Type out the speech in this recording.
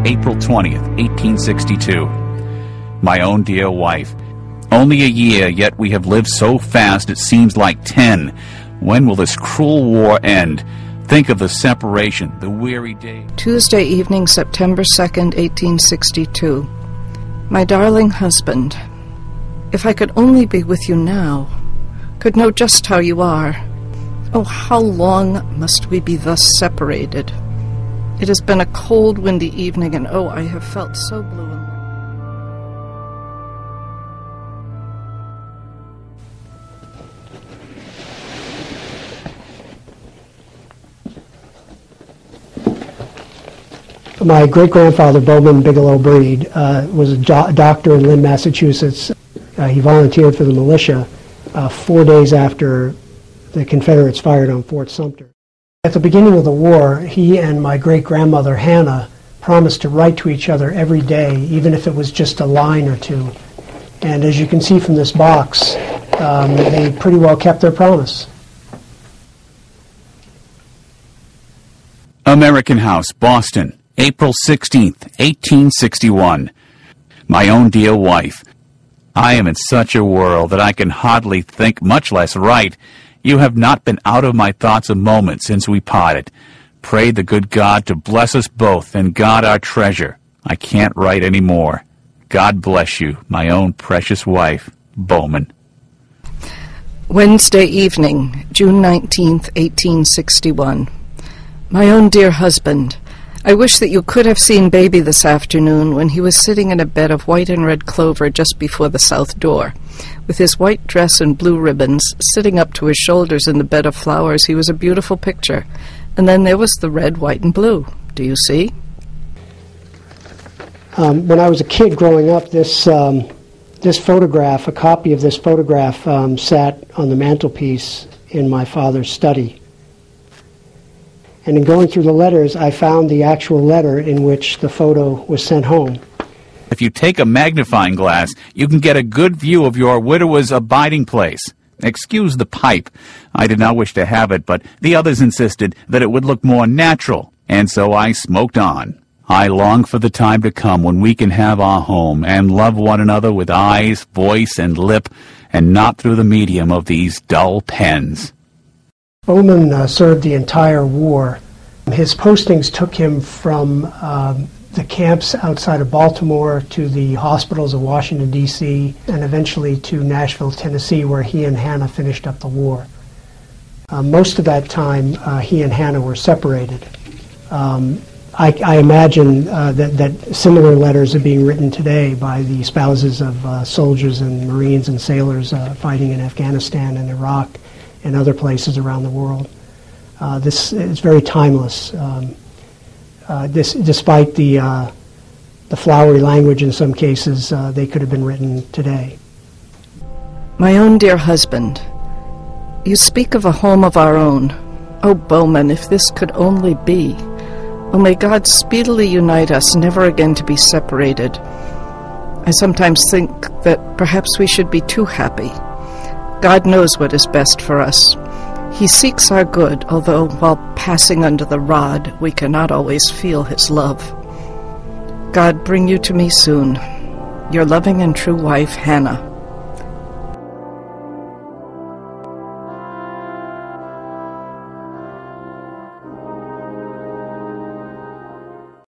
April 20th, 1862. My own dear wife. Only a year, yet we have lived so fast it seems like 10. When will this cruel war end? Think of the separation, the weary day. Tuesday evening, September 2nd, 1862. My darling husband, if I could only be with you now, could know just how you are. Oh, how long must we be thus separated? It has been a cold, windy evening, and oh, I have felt so blue and lonely. My great-grandfather, Bowman Bigelow Breed, was a doctor in Lynn, Massachusetts. He volunteered for the militia 4 days after the Confederates fired on Fort Sumter. At the beginning of the war, he and my great-grandmother, Hannah, promised to write to each other every day, even if it was just a line or two. And as you can see from this box, they pretty well kept their promise. American House, Boston, April 16th, 1861. My own dear wife. I am in such a whirl that I can hardly think, much less write. You have not been out of my thoughts a moment since we parted. Pray the good God to bless us both and guard our treasure. I can't write any more. God bless you, my own precious wife, Bowman. Wednesday evening, June 19th, 1861. My own dear husband, I wish that you could have seen baby this afternoon when he was sitting in a bed of white and red clover just before the south door. With his white dress and blue ribbons sitting up to his shoulders in the bed of flowers, he was a beautiful picture. And then there was the red, white, and blue. Do you see? When I was a kid growing up, this photograph, a copy of this photograph, sat on the mantelpiece in my father's study. And in going through the letters, I found the actual letter in which the photo was sent home. If you take a magnifying glass, you can get a good view of your widower's abiding place. Excuse the pipe. I did not wish to have it, but the others insisted that it would look more natural, and so I smoked on. I long for the time to come when we can have our home and love one another with eyes, voice, and lip, and not through the medium of these dull pens. Bowman served the entire war. His postings took him from the camps outside of Baltimore to the hospitals of Washington, D.C., and eventually to Nashville, Tennessee, where he and Hannah finished up the war. Most of that time, he and Hannah were separated. I imagine that similar letters are being written today by the spouses of soldiers and Marines and sailors fighting in Afghanistan and Iraq and other places around the world. This is very timeless. Despite the flowery language in some cases, they could have been written today. My own dear husband, you speak of a home of our own. Oh, Bowman, if this could only be. Oh, may God speedily unite us, never again to be separated. I sometimes think that perhaps we should be too happy. God knows what is best for us. He seeks our good, although while passing under the rod, we cannot always feel his love. God bring you to me soon. Your loving and true wife, Hannah.